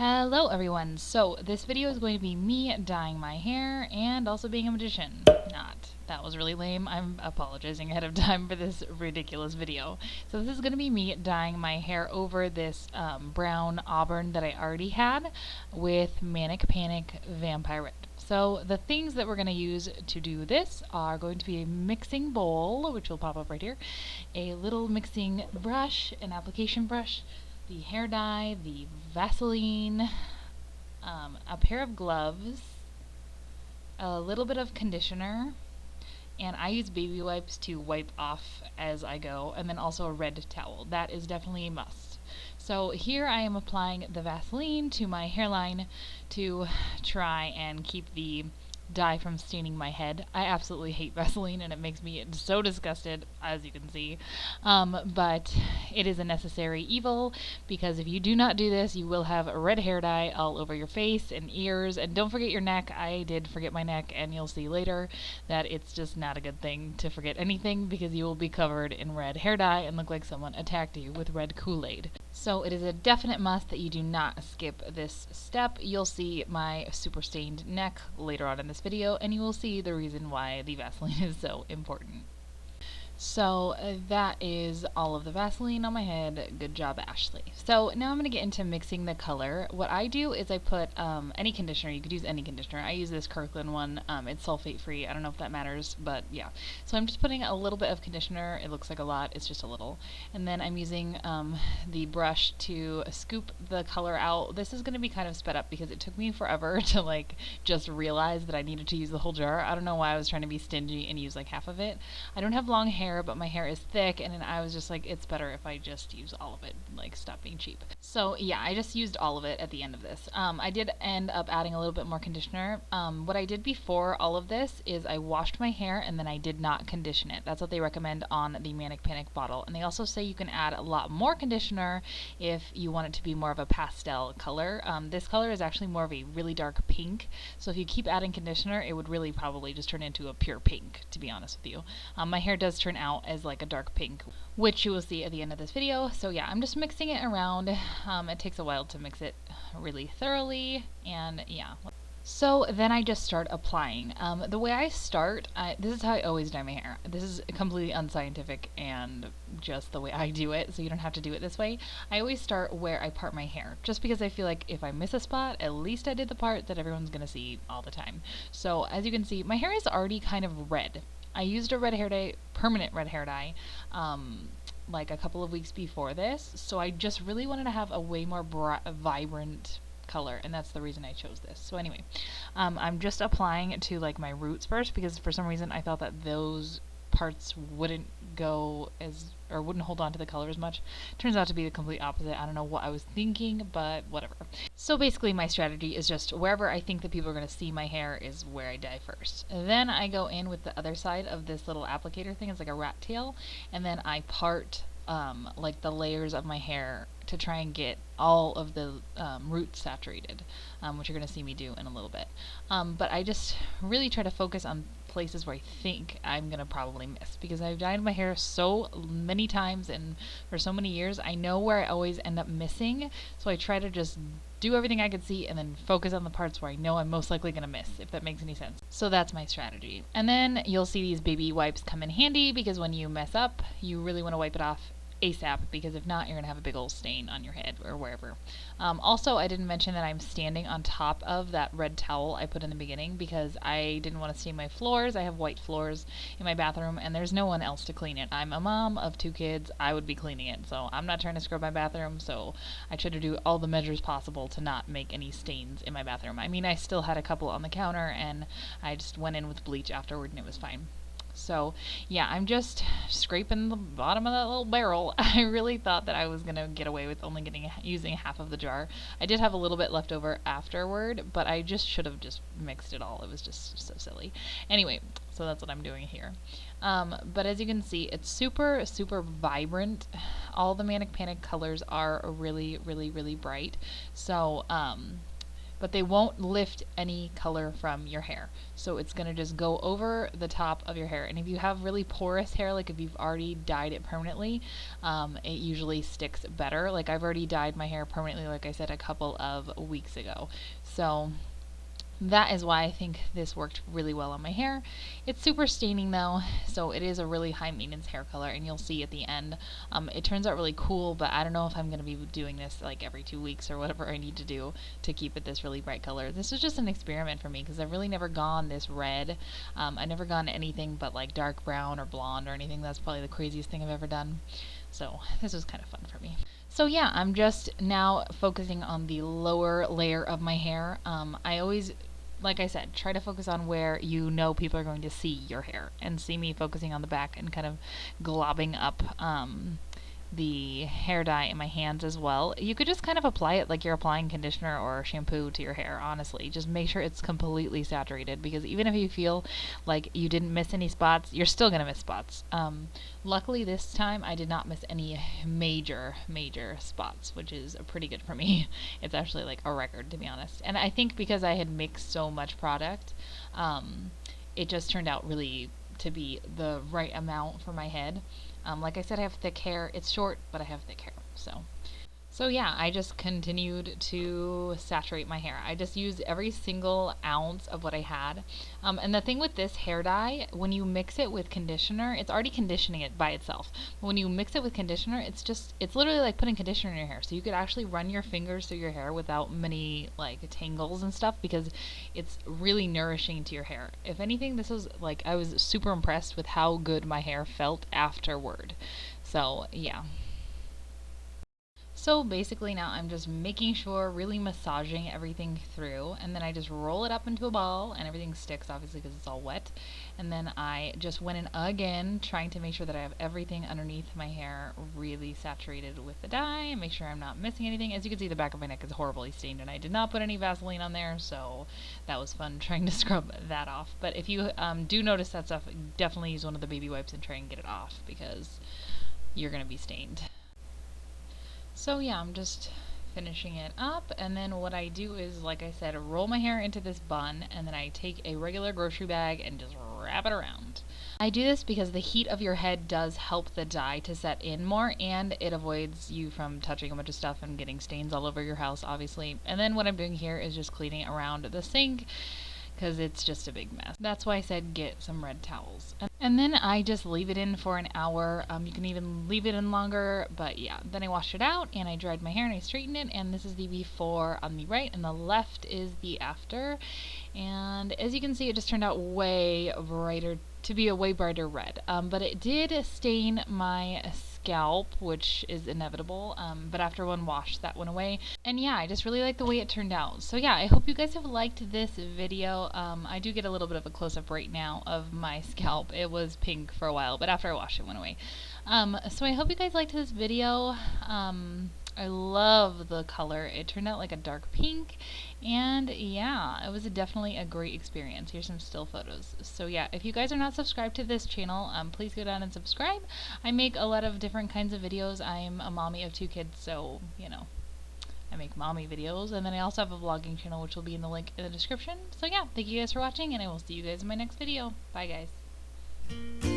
Hello everyone, so this video is going to be me dyeing my hair and also being a magician. That was really lame. I'm apologizing ahead of time for this ridiculous video. So this is going to be me dyeing my hair over this brown auburn that I already had with Manic Panic Vampire Red. So the things that we're going to use to do this are going to be a mixing bowl, which will pop up right here, a little mixing brush, an application brush, the hair dye, the Vaseline, a pair of gloves, a little bit of conditioner, and I use baby wipes to wipe off as I go, and then also a red towel. That is definitely a must. So here I am applying the Vaseline to my hairline to try and keep the dye from staining my head. I absolutely hate Vaseline and it makes me so disgusted, as you can see, but it is a necessary evil, because if you do not do this you will have red hair dye all over your face and ears, and don't forget your neck. I did forget my neck, and you'll see later that it's just not a good thing to forget anything, because you will be covered in red hair dye and look like someone attacked you with red Kool-Aid. So it is a definite must that you do not skip this step. You'll see my super stained neck later on in this video, and you will see the reason why the Vaseline is so important. So that is all of the Vaseline on my head. Good job, Ashley. So now I'm going to get into mixing the color. What I do is I put any conditioner. You could use any conditioner. I use this Kirkland one. It's sulfate free. I don't know if that matters, but yeah. So I'm just putting a little bit of conditioner. It looks like a lot. It's just a little. And then I'm using the brush to scoop the color out. This is going to be kind of sped up because it took me forever to like just realize that I needed to use the whole jar. I don't know why I was trying to be stingy and use like half of it. I don't have long hair, but my hair is thick, and then I was just like, it's better if I just use all of it, like stop being cheap. So yeah, I just used all of it at the end of this. I did end up adding a little bit more conditioner. What I did before all of this is I washed my hair and then I did not condition it. That's what they recommend on the Manic Panic bottle, and they also say you can add a lot more conditioner if you want it to be more of a pastel color. This color is actually more of a really dark pink, so if you keep adding conditioner it would really probably just turn into a pure pink, to be honest with you. My hair does turn out as like a dark pink, which you will see at the end of this video. So yeah, I'm just mixing it around. It takes a while to mix it really thoroughly, and yeah. So then I just start applying. The way I start, this is how I always dye my hair. This is completely unscientific and just the way I do it, so you don't have to do it this way. I always start where I part my hair, just because I feel like if I miss a spot, at least I did the part that everyone's gonna see all the time. So as you can see, my hair is already kind of red. I used a red hair dye, permanent red hair dye, like a couple of weeks before this, so I just really wanted to have a way more vibrant color, and that's the reason I chose this. So anyway, I'm just applying it to like my roots first, because for some reason I thought that those parts wouldn't go as, or wouldn't hold on to the color as much. Turns out to be the complete opposite. I don't know what I was thinking, but whatever. So basically my strategy is just wherever I think that people are going to see my hair is where I dye first. Then I go in with the other side of this little applicator thing. It's like a rat tail, and then I part like the layers of my hair to try and get all of the roots saturated, which you're going to see me do in a little bit. But I just really try to focus on places where I think I'm going to probably miss, because I've dyed my hair so many times and for so many years, I know where I always end up missing, so I try to just do everything I could see and then focus on the parts where I know I'm most likely going to miss, if that makes any sense. So that's my strategy. And then you'll see these baby wipes come in handy, because when you mess up, you really want to wipe it off ASAP, because if not, you're going to have a big old stain on your head or wherever. Also, I didn't mention that I'm standing on top of that red towel I put in the beginning, because I didn't want to stain my floors. I have white floors in my bathroom, and there's no one else to clean it. I'm a mom of 2 kids. I would be cleaning it, so I'm not trying to scrub my bathroom, so I tried to do all the measures possible to not make any stains in my bathroom. I mean, I still had a couple on the counter, and I just went in with bleach afterward, and it was fine. So yeah, I'm just scraping the bottom of that little barrel. I really thought that I was gonna get away with only using half of the jar. I did have a little bit left over afterward, but I just should have just mixed it all. It was just so silly. Anyway, so that's what I'm doing here. But as you can see, it's super, super vibrant. All the Manic Panic colors are really, really, really bright. So but they won't lift any color from your hair. So it's gonna just go over the top of your hair. And if you have really porous hair, like if you've already dyed it permanently, it usually sticks better. Like I've already dyed my hair permanently, like I said, a couple of weeks ago. So that is why I think this worked really well on my hair. It's super staining though, so it is a really high maintenance hair color, and you'll see at the end. It turns out really cool, but I don't know if I'm going to be doing this like every 2 weeks or whatever I need to do to keep it this really bright color. This was just an experiment for me because I've really never gone this red. I've never gone anything but like dark brown or blonde or anything. That's probably the craziest thing I've ever done. So this was kind of fun for me. So yeah, I'm just now focusing on the lower layer of my hair. I always, like I said, try to focus on where you know people are going to see your hair, and see me focusing on the back and kind of globbing up the hair dye in my hands as well. You could just kind of apply it like you're applying conditioner or shampoo to your hair, honestly. Just make sure it's completely saturated, because even if you feel like you didn't miss any spots, you're still going to miss spots. Luckily this time I did not miss any major spots, which is pretty good for me. It's actually like a record, to be honest. And I think because I had mixed so much product, it just turned out really to be the right amount for my head. Like I said, I have thick hair. It's short, but I have thick hair. So yeah, I just continued to saturate my hair. I just used every single ounce of what I had. And the thing with this hair dye, when you mix it with conditioner, it's already conditioning it by itself. But when you mix it with conditioner, it's literally like putting conditioner in your hair. So you could actually run your fingers through your hair without many like tangles and stuff, because it's really nourishing to your hair. If anything, this was like, I was super impressed with how good my hair felt afterward. So yeah. So basically now I'm just making sure, really massaging everything through, and then I just roll it up into a ball, and everything sticks obviously because it's all wet. And then I just went in again, trying to make sure that I have everything underneath my hair really saturated with the dye, and make sure I'm not missing anything. As you can see, the back of my neck is horribly stained, and I did not put any Vaseline on there, so that was fun trying to scrub that off. But if you do notice that stuff, definitely use one of the baby wipes and try and get it off, because you're going to be stained. So yeah, I'm just finishing it up, and then what I do is, like I said, roll my hair into this bun, and then I take a regular grocery bag and just wrap it around. I do this because the heat of your head does help the dye to set in more, and it avoids you from touching a bunch of stuff and getting stains all over your house, obviously. And then what I'm doing here is just cleaning around the sink, because it's just a big mess. That's why I said get some red towels. And then I just leave it in for an hour. You can even leave it in longer, but yeah. Then I washed it out, and I dried my hair, and I straightened it, and this is the before on the right, and the left is the after. And as you can see, it just turned out way brighter, to be a way brighter red. But it did stain my scalp, which is inevitable, but after one wash that went away. And yeah, I just really like the way it turned out. So yeah, I hope you guys have liked this video. I do get a little bit of a close-up right now of my scalp. It was pink for a while, but after I washed it went away. So I hope you guys liked this video. I love the color. It turned out like a dark pink, and yeah, it was definitely a great experience. Here's some still photos. So yeah, if you guys are not subscribed to this channel, please go down and subscribe. I make a lot of different kinds of videos. I'm a mommy of 2 kids, so you know, I make mommy videos, and then I also have a vlogging channel, which will be in the link in the description. So yeah, thank you guys for watching, and I will see you guys in my next video. Bye guys.